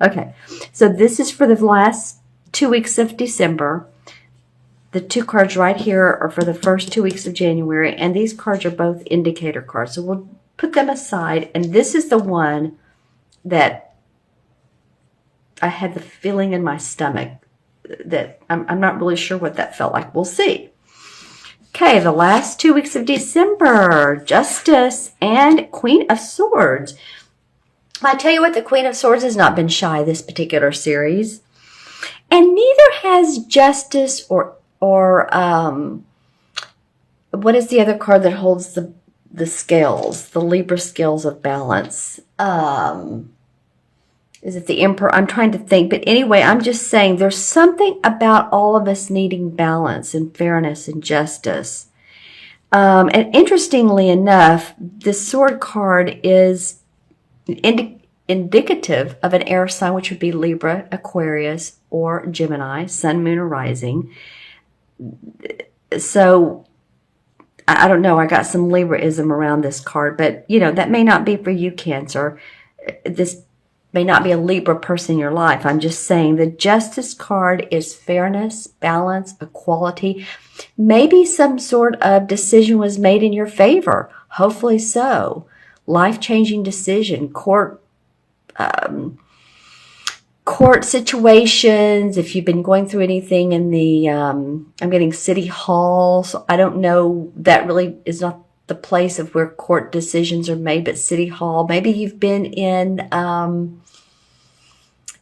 Okay, so this is for the last 2 weeks of December. The two cards right here are for the first 2 weeks of January, and these cards are both indicator cards. So we'll put them aside, and this is the one that I had the feeling in my stomach that I'm not really sure what that felt like. We'll see. Okay, the last 2 weeks of December, Justice and Queen of Swords. I tell you what, the Queen of Swords has not been shy this particular series. And neither has Justice or what is the other card that holds the scales, the Libra scales of balance? Is it the Emperor? I'm trying to think. But anyway, I'm just saying there's something about all of us needing balance and fairness and justice. And interestingly enough, the sword card is indicative of an air sign, which would be Libra, Aquarius, or Gemini, Sun, Moon, or Rising. So I don't know. I got some Libraism around this card, but that may not be for you, Cancer. This may not be a Libra person in your life. I'm just saying the Justice card is fairness, balance, equality. Maybe some sort of decision was made in your favor. Hopefully so. Life-changing decision, court situations, if you've been going through anything in the, I'm getting City Hall, so I don't know, that really is not the place of where court decisions are made, but City Hall. Maybe you've been in,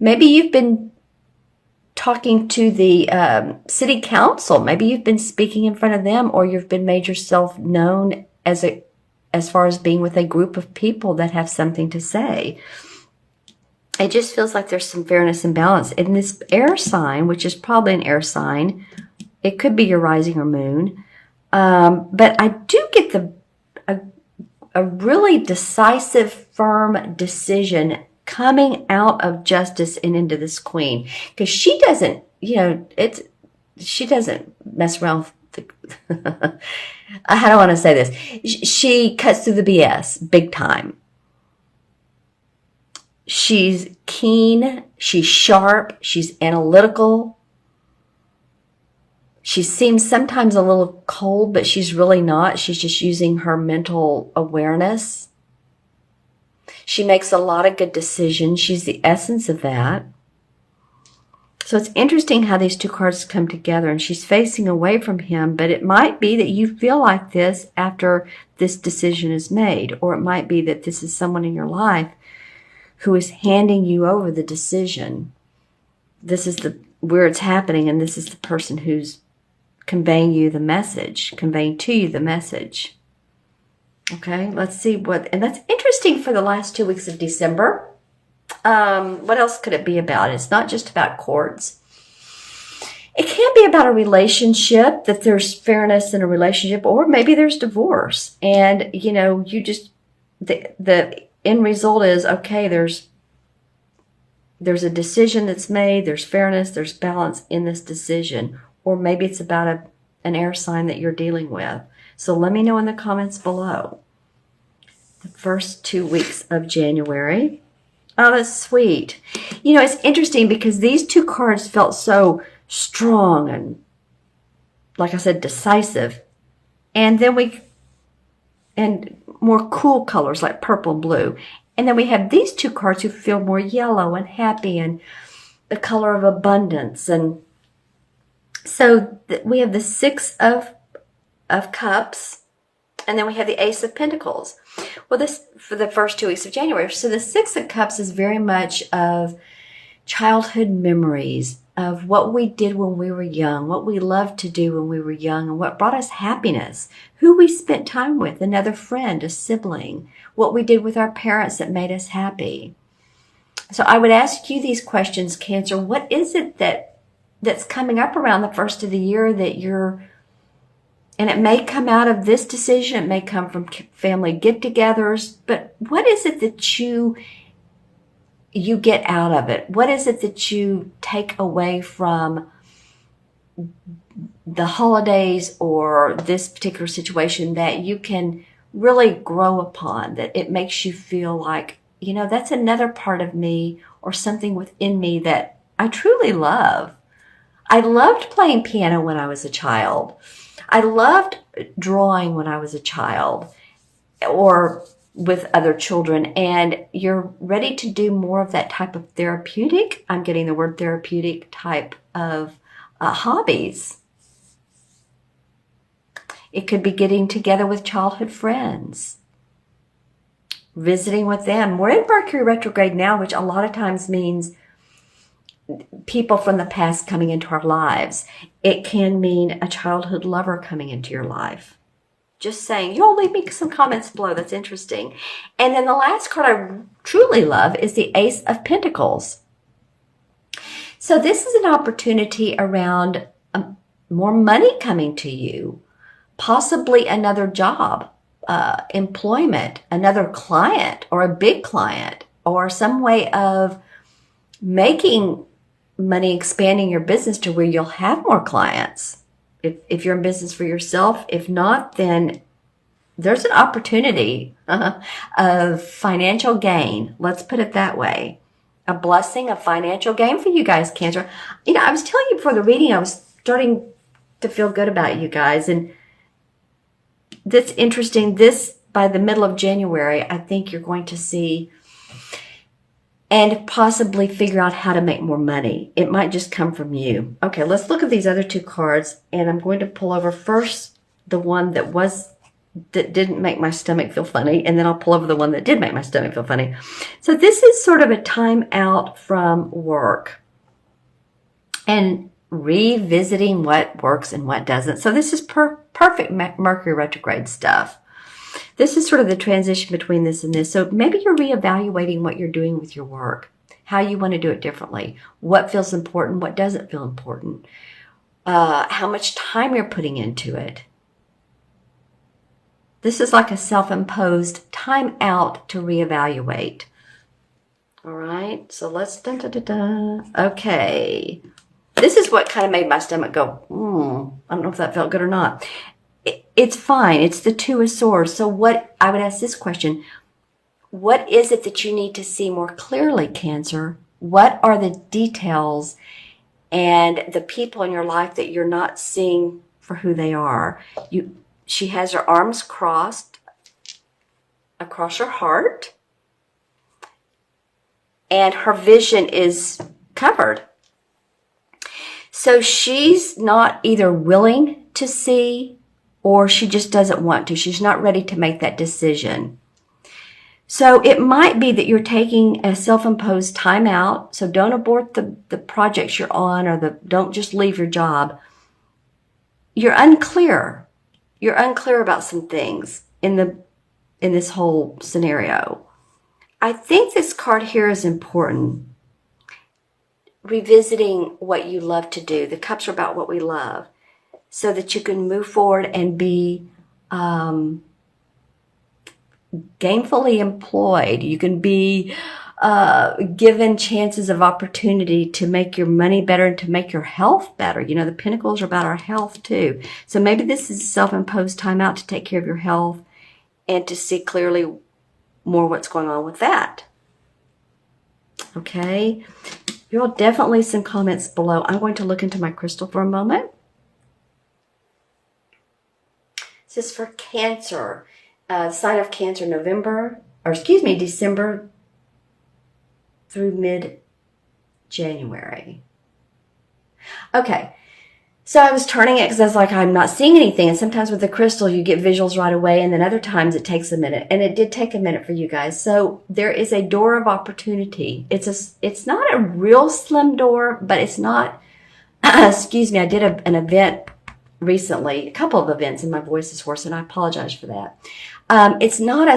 maybe you've been talking to the city council. Maybe you've been speaking in front of them, or you've been made yourself known as far as being with a group of people that have something to say. It just feels like there's some fairness and balance. In this air sign, which is probably an air sign, it could be your rising or moon. But I do get a really decisive, firm decision coming out of Justice and into this Queen. Because she doesn't, she doesn't mess around with how do I want to say this? She cuts through the BS big time. She's keen, she's sharp, she's analytical. She seems sometimes a little cold, but she's really not. She's just using her mental awareness. She makes a lot of good decisions. She's the essence of that. So it's interesting how these two cards come together, and she's facing away from him, but it might be that you feel like this after this decision is made, or it might be that this is someone in your life who is handing you over the decision. This is where it's happening, and this is the person who's conveying to you the message. Okay, let's see and that's interesting for the last 2 weeks of December. What else could it be about? It's not just about courts. It can be about a relationship, that there's fairness in a relationship, or maybe there's divorce. And, you just, the end result is, okay, there's a decision that's made, there's fairness, there's balance in this decision. Or maybe it's about an air sign that you're dealing with. So let me know in the comments below. The first 2 weeks of January. Oh, that's sweet. It's interesting because these two cards felt so strong and, like I said, decisive. And then and more cool colors like purple and blue. And then we have these two cards who feel more yellow and happy and the color of abundance. And so we have the Six of Cups, and then we have the Ace of Pentacles. Well, this for the first 2 weeks of January. So the Six of Cups is very much of childhood memories of what we did when we were young, what we loved to do when we were young, and what brought us happiness, who we spent time with, another friend, a sibling, what we did with our parents that made us happy. So I would ask you these questions, Cancer. What is it that's coming up around the first of the year that and it may come out of this decision, it may come from family get-togethers, but what is it that you get out of it? What is it that you take away from the holidays or this particular situation that you can really grow upon, that it makes you feel like, that's another part of me, or something within me that I truly love. I loved playing piano when I was a child. I loved drawing when I was a child or with other children, and you're ready to do more of that type of therapeutic, I'm getting the word therapeutic type of hobbies. It could be getting together with childhood friends, visiting with them. We're in Mercury retrograde now, which a lot of times means people from the past coming into our lives. It can mean a childhood lover coming into your life. Just saying. You'll leave me some comments below. That's interesting. And then the last card I truly love is the Ace of Pentacles. So this is an opportunity around more money coming to you, possibly another job, employment, another client or a big client, or some way of making money, expanding your business to where you'll have more clients. If you're in business for yourself, if not, then there's an opportunity of financial gain. Let's put it that way. A blessing of financial gain for you guys, Cancer. I was telling you before the reading, I was starting to feel good about you guys. And that's interesting. This, by the middle of January, I think you're going to see and possibly figure out how to make more money. It might just come from you. Okay, let's look at these other two cards, and I'm going to pull over first the one that didn't make my stomach feel funny, and then I'll pull over the one that did make my stomach feel funny. So this is sort of a time out from work and revisiting what works and what doesn't. So this is perfect Mercury retrograde stuff. This is sort of the transition between this and this. So maybe you're reevaluating what you're doing with your work, how you want to do it differently, what feels important, what doesn't feel important, how much time you're putting into it. This is like a self-imposed time out to reevaluate. All right, so let's, okay. This is what kind of made my stomach go, I don't know if that felt good or not. It's fine. It's the Two of Swords. So what, I would ask this question, what is it that you need to see more clearly, Cancer? What are the details and the people in your life that you're not seeing for who they are? She has her arms crossed across her heart, and her vision is covered. So she's not either willing to see, or she just doesn't want to. She's not ready to make that decision. So it might be that you're taking a self-imposed time out. So don't abort the projects you're on, or don't just leave your job. You're unclear. You're unclear about some things in this whole scenario. I think this card here is important. Revisiting what you love to do. The cups are about what we love, so that you can move forward and be gainfully employed. You can be given chances of opportunity to make your money better and to make your health better. The Pentacles are about our health too. So maybe this is a self-imposed time out to take care of your health and to see clearly more what's going on with that. Okay. You'll definitely some comments below. I'm going to look into my crystal for a moment. This is for Cancer, sign of Cancer, December through mid-January. Okay, so I was turning it because I was like, I'm not seeing anything. And sometimes with the crystal, you get visuals right away, and then other times it takes a minute. And it did take a minute for you guys. So there is a door of opportunity. It's not a real slim door, but it's not, excuse me, I did an event recently, a couple of events, and my voice is hoarse, and I apologize for that. It's not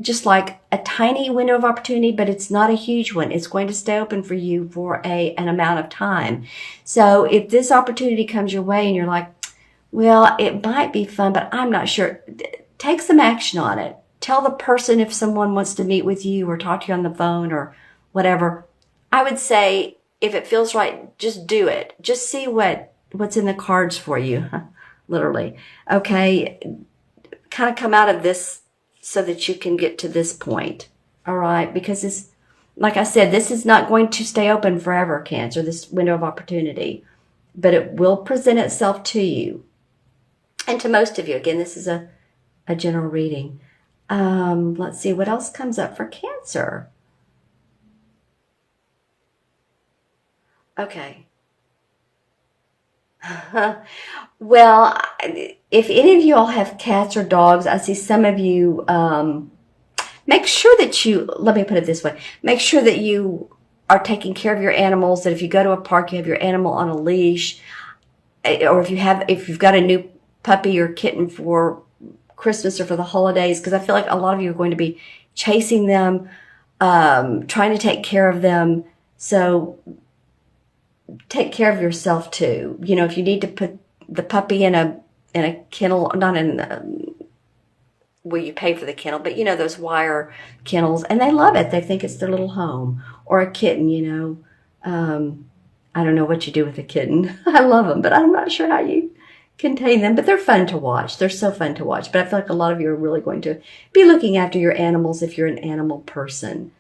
just like a tiny window of opportunity, but it's not a huge one. It's going to stay open for you for an amount of time. So if this opportunity comes your way and you're like, well, it might be fun, but I'm not sure, take some action on it. Tell the person if someone wants to meet with you or talk to you on the phone or whatever. I would say if it feels right, just do it. Just see what's in the cards for you, literally. Okay, kind of come out of this so that you can get to this point. All right, because like I said, this is not going to stay open forever, Cancer, this window of opportunity, but it will present itself to you. And to most of you, again, this is a general reading. Let's see what else comes up for Cancer. Okay. Well, if any of you all have cats or dogs, I see some of you, make sure that let me put it this way, make sure that you are taking care of your animals, that if you go to a park, you have your animal on a leash, or if you've got a new puppy or kitten for Christmas or for the holidays, because I feel like a lot of you are going to be chasing them, trying to take care of them. So take care of yourself too. You know, if you need to put the puppy in a kennel, not in where you pay for the kennel, but you know, those wire kennels, and they love it. They think it's their little home. Or a kitten, you know. I don't know what you do with a kitten. I love them, but I'm not sure how you contain them. But they're fun to watch. They're so fun to watch. But I feel like a lot of you are really going to be looking after your animals if you're an animal person.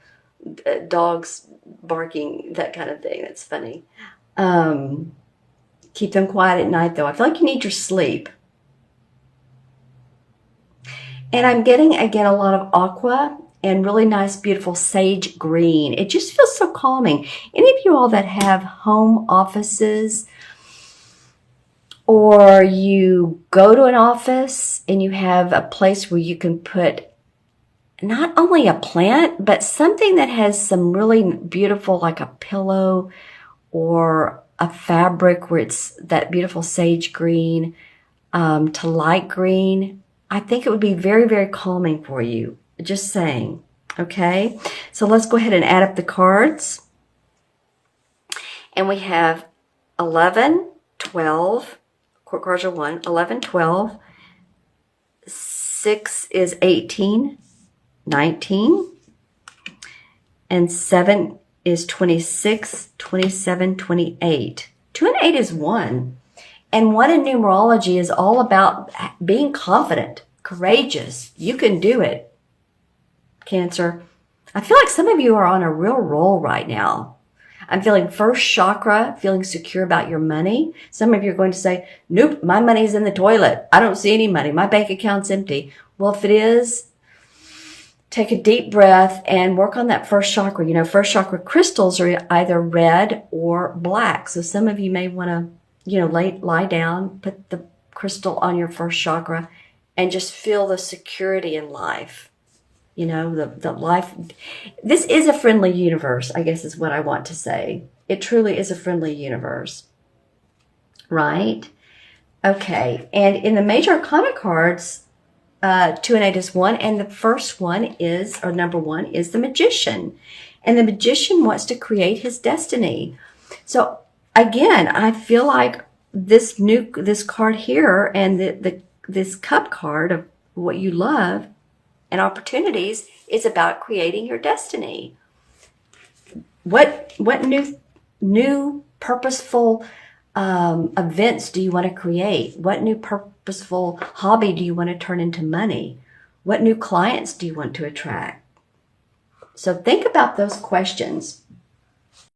Dogs barking, that kind of thing. That's funny. Keep them quiet at night, though. I feel like you need your sleep. And I'm getting, again, a lot of aqua and really nice, beautiful sage green. It just feels so calming. Any of you all that have home offices, or you go to an office and you have a place where you can put not only a plant, but something that has some really beautiful, like a pillow or a fabric where it's that beautiful sage green to light green, I think it would be very, very calming for you. Just saying. Okay, so let's go ahead and add up the cards. And we have 11, 12. Court cards are 1, 11, 12. 6 is 18, 19. And 7 is 26, 27, 28. 2 and 8 is 1. And 1 in numerology is all about being confident, courageous. You can do it, Cancer. I feel like some of you are on a real roll right now. I'm feeling first chakra, feeling secure about your money. Some of you are going to say, nope, my money's in the toilet. I don't see any money. My bank account's empty. Well, if it is, take a deep breath and work on that first chakra. You know, first chakra crystals are either red or black. So some of you may want to, you know, lie down, put the crystal on your first chakra and just feel the security in life. You know, the life. This is a friendly universe, I guess is what I want to say. It truly is a friendly universe. Right? Okay. And in the major arcana cards, 2 and 8 is 1. And the first one is, or number 1, is the Magician. And the Magician wants to create his destiny. So again, I feel like this card here and this cup card of what you love and opportunities is about creating your destiny. What new purposeful events do you want to create? What new purposeful hobby do you want to turn into money? What new clients do you want to attract? So think about those questions.